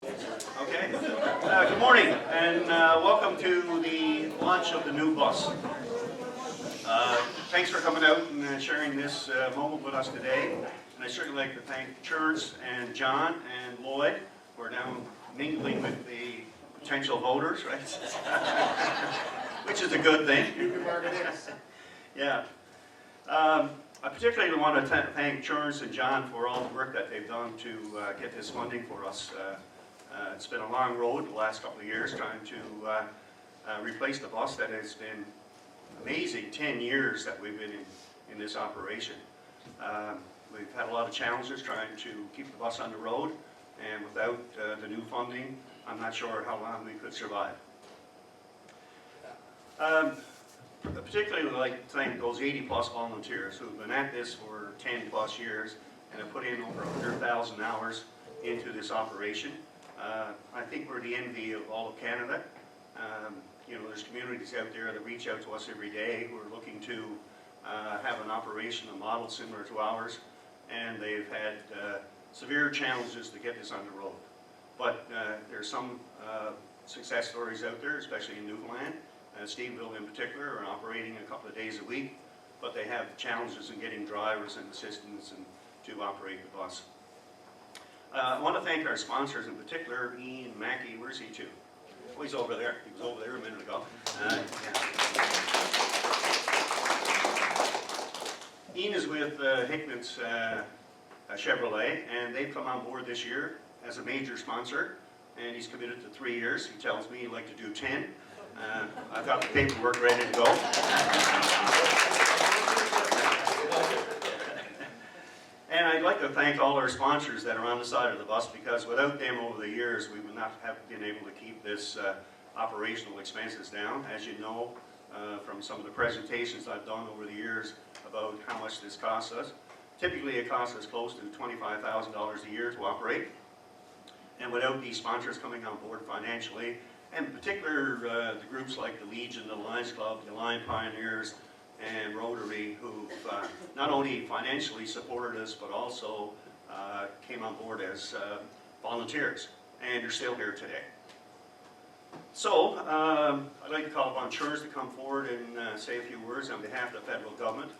Okay. Good morning, and welcome to the launch of the new bus. Thanks for coming out and sharing this moment with us today. And I certainly like to thank Churence and John and Lloyd who are now mingling with the potential voters, right? Which is a good thing. Yeah. I particularly want to thank Churence and John for all the work that they've done to get this funding for us. It's been a long road the last couple of years trying to replace the bus that has been amazing 10 years that we've been in this operation. We've had a lot of challenges trying to keep the bus on the road, and without the new funding, I'm not sure how long we could survive. I particularly would like to thank those 80 plus volunteers who've been at this for 10 plus years and have put in over 100,000 hours into this operation. I think we're the envy of all of Canada. You know, there's communities out there that reach out to us every day who are looking to have an operation, a model similar to ours, and they've had severe challenges to get this on the road. But there's some success stories out there, especially in Newfoundland. Stephenville in particular are operating a couple of days a week, but they have challenges in getting drivers and assistants to operate the bus. I want to thank our sponsors, in particular Ian Mackey. Where's he to? Oh, he's over there. He was over there a minute ago. Yeah. Ian is with Hickman's Chevrolet, and they've come on board this year as a major sponsor, and he's committed to 3 years. He tells me he'd like to do 10. I've got the paperwork ready to go. And I'd like to thank all our sponsors that are on the side of the bus, because without them over the years, we would not have been able to keep this operational expenses down. As you know from some of the presentations I've done over the years about how much this costs us, typically it costs us close to $25,000 a year to operate. And without these sponsors coming on board financially, and in particular the groups like the Legion, the Lions Club, the Lion Pioneers, and Rotary, who not only financially supported us, but also came on board as volunteers, and are still here today. So, I'd like to call upon Churence to come forward and say a few words on behalf of the federal government.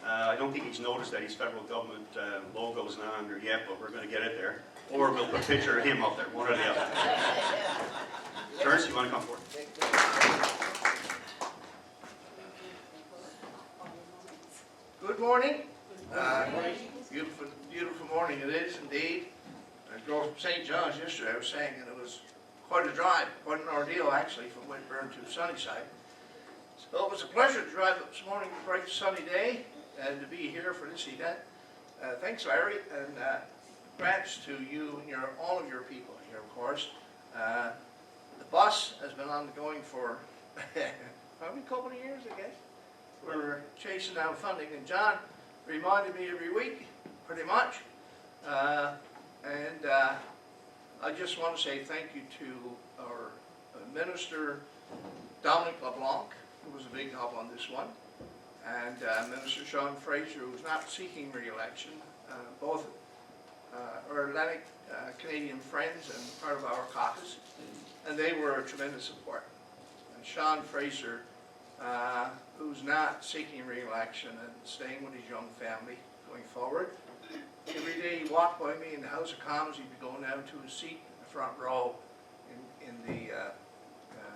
I don't think he's noticed that his federal government logo is not under yet, but we're going to get it there. Or we'll put a picture of him up there, one or the other. Churence, you want to come forward? Good morning. Beautiful, beautiful morning it is indeed. I drove from St. John's yesterday, I was saying, and it was quite a drive, quite an ordeal actually, from Whitburn to Sunnyside. So it was a pleasure to drive up this morning, a bright sunny day, and to be here for this event. Thanks, Larry, and congrats to you and all of your people here, of course. The bus has been ongoing for probably a couple of years, I guess. We're chasing down funding, and John reminded me every week, pretty much. And I just want to say thank you to our Minister Dominic LeBlanc, who was a big help on this one, and Minister Sean Fraser, who's not seeking re-election. Both are Atlantic Canadian friends and part of our caucus, and they were a tremendous support. And Sean Fraser, who's not seeking re-election and staying with his young family going forward. Every day he walked by me in the House of Commons, he'd be going down to his seat in the front row in the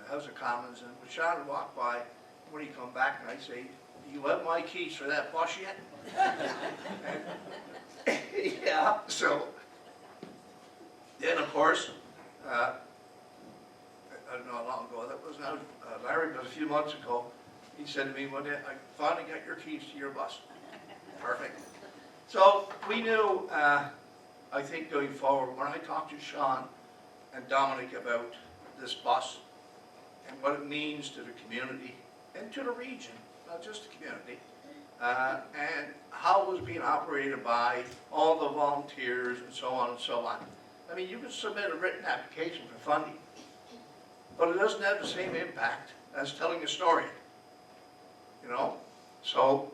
House of Commons, and when Sean would walk by, when he'd come back, and I'd say, "Do you have my keys for that bus yet?" And, yeah, so then of course, I don't know how long ago that was now, Larry, but a few months ago, he said to me one day, "I finally got your keys to your bus." Perfect. So we knew, I think going forward, when I talked to Sean and Dominic about this bus and what it means to the community and to the region, not just the community, and how it was being operated by all the volunteers and so on and so on. I mean, you can submit a written application for funding, but it doesn't have the same impact as telling a story, you know? So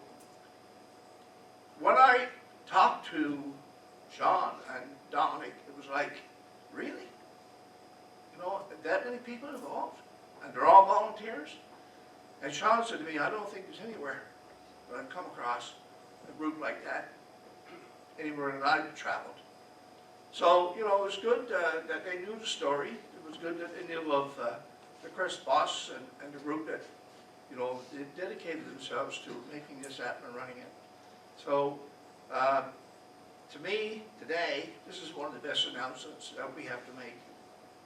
when I talked to John and Dominic, it was like, really? that many people involved, and they're all volunteers. And Sean said to me, I don't think there's anywhere that I've come across a group like that anywhere that I've traveled. So, you know, it was good that they knew the story. It was good that they knew of the CREST boss and the group that, you know, they dedicated themselves to making this happen and running it. So, to me, today, this is one of the best announcements that we have to make,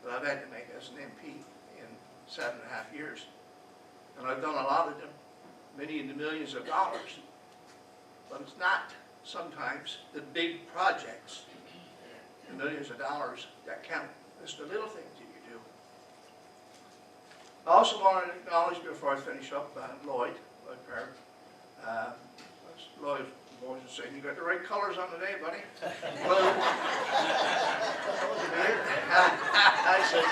that I've had to make as an MP in 7.5 years. And I've done a lot of them, many in the millions of dollars. But it's not sometimes the big projects, the millions of dollars that count. It's the little things that you do. I also want to acknowledge, before I finish up, Lloyd Parrott. Lloyd was saying, you got the right colors on today, buddy. Blue. I said,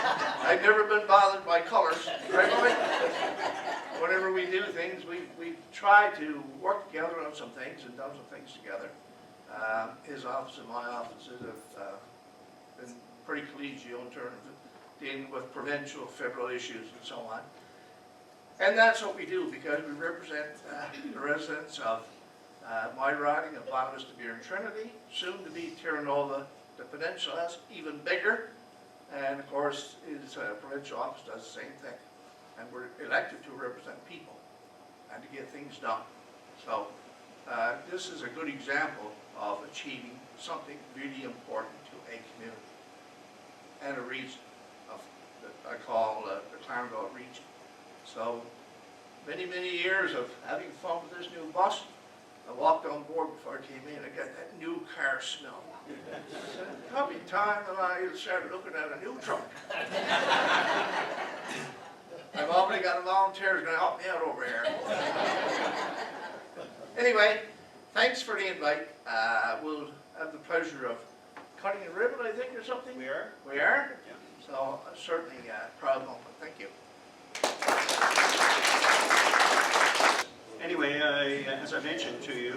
I've never been bothered by colors. Right, Lloyd? Whenever we do things, we try to work together on some things and done some things together. His office and my offices have been pretty collegial in terms of dealing with provincial, federal issues and so on. And that's what we do, because we represent the residents of my riding of Vista Beer and Trinity, soon to be Terranova, the peninsula, even bigger. And of course, his provincial office does the same thing. And we're elected to represent people and to get things done. So this is a good example of achieving something really important to a community and a region of that I call the Clarenville region. So many, many years of having fun with this new bus. I walked on board before I came in. I got that new car smell. Probably time that I started looking at a new truck. I've already got a volunteer who's going to help me out over here. Anyway, thanks for the invite. We'll have the pleasure of cutting a ribbon, I think, or something. We are. We are? Yeah. So certainly a proud moment. Thank you. Anyway, as I mentioned to you,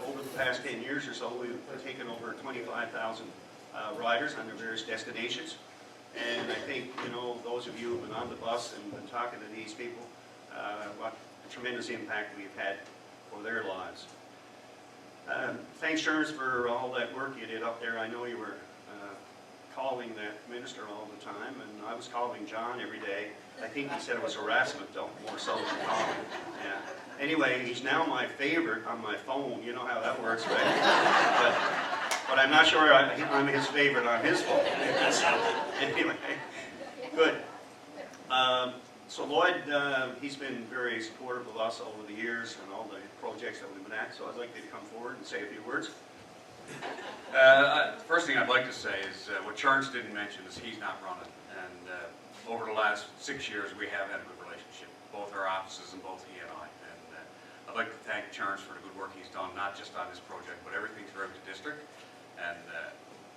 over the past 10 years or so, we've taken over 25,000 riders on their various destinations. And I think, you know, those of you who have been on the bus and been talking to these people, what a tremendous impact we've had for their lives. Thanks, Churence, for all that work you did up there. I know you were calling that minister all the time, and I was calling John every day. I think he said it was harassment, though, more so than calling. Yeah. Anyway, he's now my favorite on my phone. You know how that works, right? But I'm not sure I'm his favorite on his phone. Anyway, good. So Lloyd, he's been very supportive of us over the years and all the projects that we've been at, so I'd like you to come forward and say a few words. First thing I'd like to say is what Churence didn't mention is he's not running, and over the last 6 years we have had a good relationship, both our offices and both he and I. And I'd like to thank Churence for the good work he's done, not just on this project, but everything throughout the district. And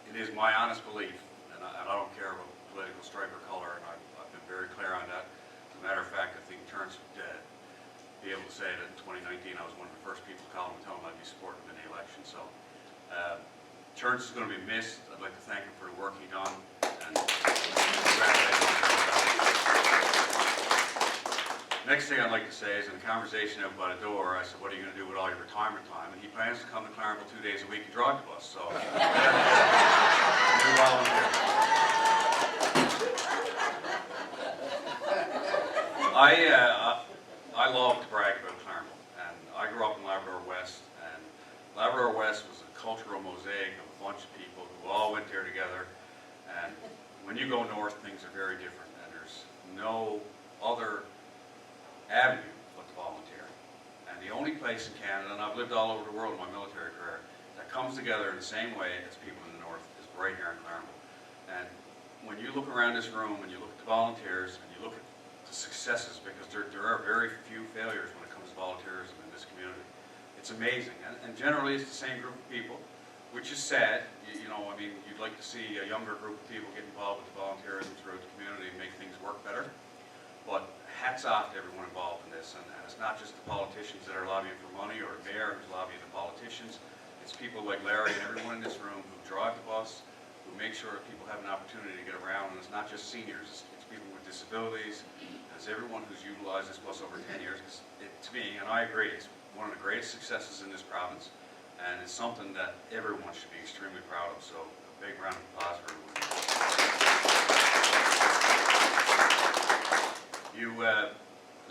it is my honest belief, and I don't care about political stripe or color, and I've been very clear on that. As a matter of fact, I think Churence would be able to say that in 2019 I was one of the first people to call him and tell him I'd be supporting him in the election. So Churence is going to be missed. I'd like to thank him for the work he done, and congratulate him. Next thing I'd like to say is in a conversation out by the door, I said, what are you going to do with all your retirement time? And he plans to come to Clarenville 2 days a week and drive the bus. So, new volunteer. I love to brag about Clarenville, and I grew up in Labrador West, and Labrador West was a cultural mosaic of a bunch of people who all went there together. And when you go north, things are very different, and there's no other avenue but to volunteer. And the only place in Canada, and I've lived all over the world in my military career, that comes together in the same way as people in the north is right here in Clarenville. And when you look around this room and you look at the volunteers and you look at the successes, because there are very few failures when it comes to volunteerism in this community, it's amazing. And generally it's the same group of people, which is sad. You know, I mean, you'd like to see a younger group of people get involved with the volunteerism throughout the community and make things work better. But hats off to everyone involved in this, and it's not just the politicians that are lobbying for money or the mayor who's lobbying the politicians. It's people like Larry and everyone in this room who drive the bus, who make sure that people have an opportunity to get around, and it's not just seniors, it's people with disabilities, it's everyone who's utilized this bus over 10 years. To me, and I agree, it's one of the greatest successes in this province, and it's something that everyone should be extremely proud of, so a big round of applause for everyone.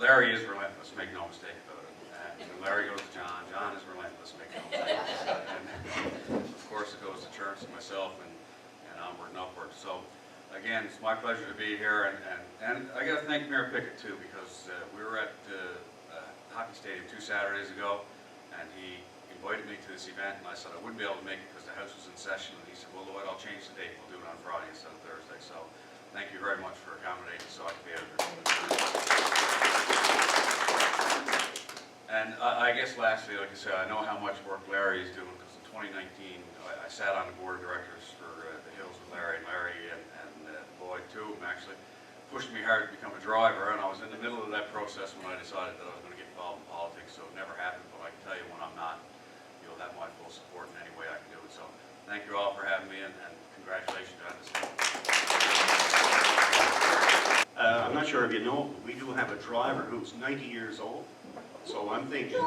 Larry is relentless, make no mistake about it. And when Larry goes to John, John is relentless, make no mistake about it. And of course it goes to Churence and myself and onward and upward. So again, it's my pleasure to be here, and I got to thank Mayor Pickett too, because we were at the hockey stadium 2 Saturdays ago, and he invited me to this event, and I said I wouldn't be able to make it because the house was in session, and he said, well, Lloyd, I'll change the date, we'll do it on Friday instead of Thursday. So thank you very much for accommodating so I could be out here. And I guess lastly, like I said, I know how much work Larry is doing, because in 2019, I sat on the board of directors for the Hills with Larry, and Lloyd too, actually pushed me hard to become a driver, and I was in the middle of that process when I decided that I was going to get involved in politics, so it never happened, but I can tell you when I'm not, you'll have my full support in any way I can do it. So thank you all for having me, and congratulations on this. I'm not sure if you know, but we do have a driver who's 90 years old. So I'm thinking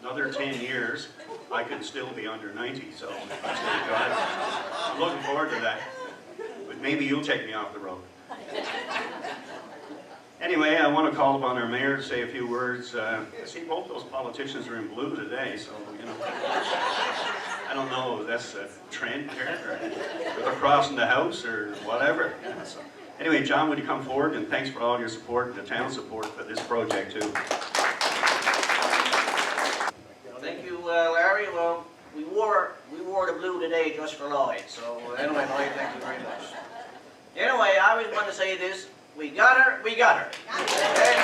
another 10 years, I could still be under 90, so I'm looking forward to that. But maybe you'll take me off the road. Anyway, I want to call upon our mayor to say a few words. I see both those politicians are in blue today, so, you know, I don't know if that's a trend here, or they're crossing the house, or whatever. Yeah, so. Anyway, John, would you come forward, and thanks for all your support, and the town's support for this project, too. Thank you, Larry. Well, we wore the blue today just for Lloyd. So anyway, Lloyd, thank you very much. Anyway, I always want to say this: we got her, we got her. Okay?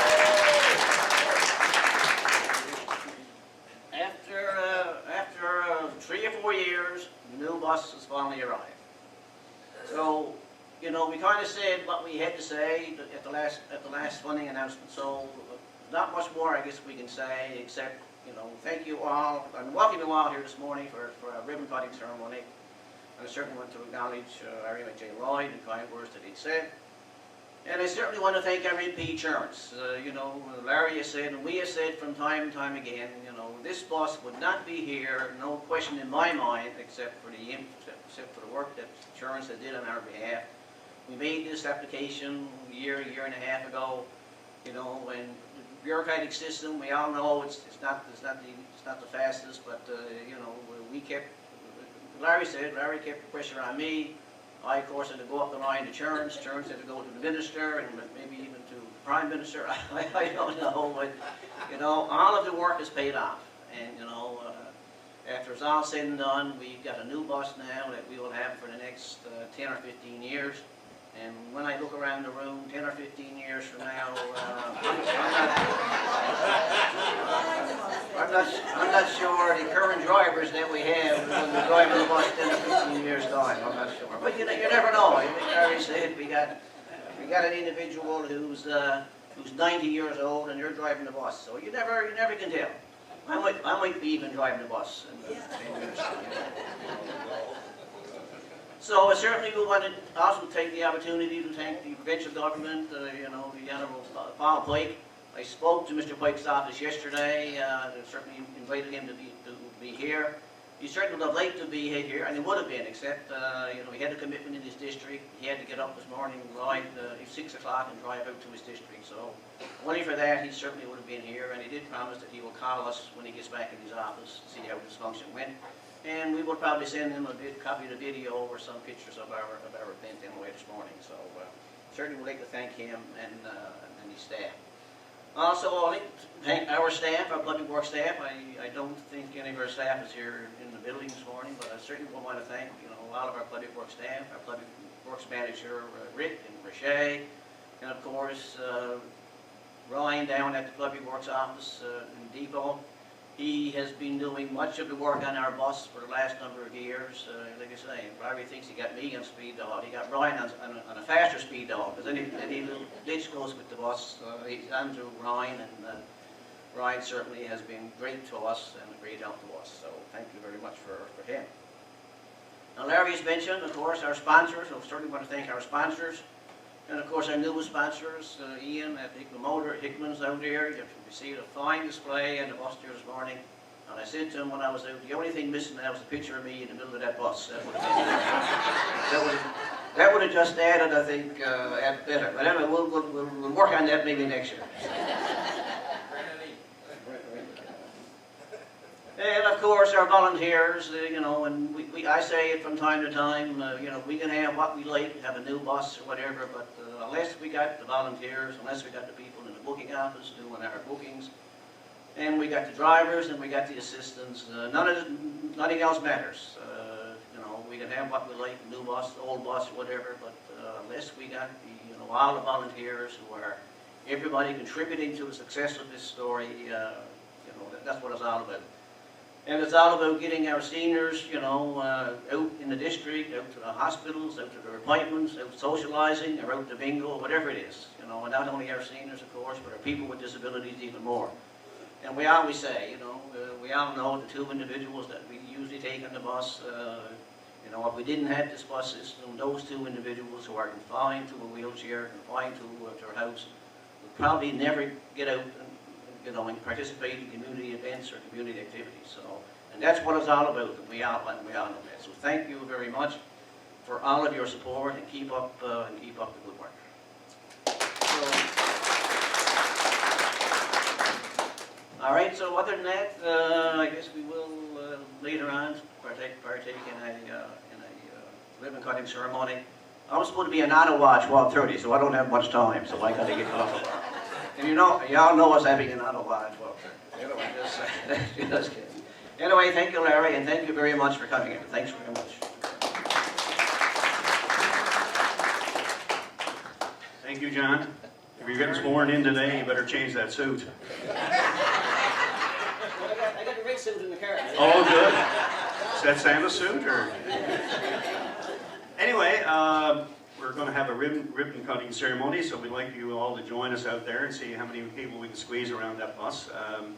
After 3 or 4 years, the new bus has finally arrived. So, you know, we kind of said what we had to say at the last funding announcement. So, not much more, I guess we can say, except, you know, thank you all, and welcome you all here this morning for a ribbon cutting ceremony. And I certainly want to acknowledge Larry J. Roy and the kind words that he said. And I certainly want to thank MP Churence. You know, Larry has said, and we have said from time and time again, you know, this bus would not be here, no question in my mind, except for the work that Churence did on our behalf. We made this application a year and a half ago, you know, and the bureaucratic system, we all know it's not the fastest, but you know, we kept, Larry kept the pressure on me. I, of course, had to go up the line to Churence. Churence had to go to the minister, and maybe even to the Prime Minister. I don't know, but you know, all of the work is paid off. And you know, after it's all said and done, we've got a new bus now that we will have for the next 10 or 15 years. And when I look around the room, 10 or 15 years from now, I'm not sure the current drivers that we have will be driving the bus 10 or 15 years time. I'm not sure, but you never know. I think Larry said we got an individual who's 90 years old and you're driving the bus, so you never can tell. I might be even driving the bus in 10 years. So I certainly would want to also take the opportunity to thank the provincial government, you know, the Honourable Paul Pike. I spoke to Mr. Pike's office yesterday. Certainly invited him to be here. He certainly would have liked to be here, and he would have been, except you know, he had a commitment in his district. He had to get up this morning, ride at 6 o'clock, and drive out to his district. So only for that, he certainly would have been here, and he did promise that he will call us when he gets back in his office to see how this function went. And we will probably send him a copy of the video or some pictures of our event anyway this morning. So certainly would like to thank him and his staff. Also, I'd like to thank our staff, our public works staff. I don't think any of our staff is here in the building this morning, but I certainly would want to thank, you know, a lot of our public works staff, our public works manager Rick and Richey, and of course Ryan down at the public works office in Depot. He has been doing much of the work on our bus for the last number of years. Like I say, Larry thinks he got me on speed dial. He got Ryan on a faster speed dial, because any little ditch goes with the bus. He's on to Ryan, and Ryan certainly has been great to us and a great help to us. So thank you very much for him. Now Larry's mentioned, of course, our sponsors. I certainly want to thank our sponsors. And of course our newest sponsors, Ian at Hickman's out there. You see a fine display in the bus there this morning. And I said to him when I was out, the only thing missing now was a picture of me in the middle of that bus. That would have just added, I think, add better. But anyway, we'll work on that maybe next year. And of course, our volunteers, you know, and I say it from time to time, you know, we can have what we like, have a new bus or whatever, but unless we got the volunteers, unless we got the people in the booking office doing our bookings, and we got the drivers and we got the assistants, nothing else matters. You know, we can have what we like, new bus, old bus, whatever, but unless we got the, you know, all the volunteers who are everybody contributing to the success of this story, you know, that's what it's all about. And it's all about getting our seniors, you know, out in the district, out to the hospitals, out to their appointments, out socializing, or out to bingo, whatever it is. You know, and not only our seniors, of course, but our people with disabilities even more. And we always say, you know, we all know the two individuals that we usually take on the bus. You know, if we didn't have this bus system, those two individuals who are confined to a wheelchair, confined to their house, would probably never get out and, you know, and participate in community events or community activities. So, and that's what it's all about, and we all know that. So thank you very much for all of your support, and keep up the good work. All right, so other than that, I guess we will later on partake in a ribbon cutting ceremony. I'm supposed to be in Ottawa at 12:30, so I don't have much time, so I got to get off. And you know, y'all know us having an Ottawa at 12:30. Anyway, just kidding. Anyway, thank you, Larry, and thank you very much for coming in. Thanks very much. Thank you, John. If you're getting sworn in today, you better change that suit. I got the red suit in the car. Oh, good. Is that Santa's suit, or? Anyway, we're going to have a ribbon cutting ceremony, so we'd like you all to join us out there and see how many people we can squeeze around that bus. I'm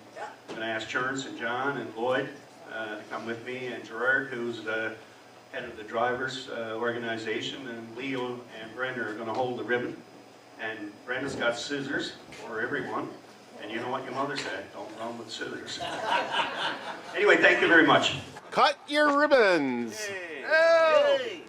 going to ask Churence and John and Lloyd to come with me, and Gerard, who's the head of the drivers organization, and Leo and Brenda are going to hold the ribbon. And Brenda's got scissors for everyone, and you know what your mother said, don't run with scissors. Anyway, thank you very much. Cut your ribbons! Hey. Hey.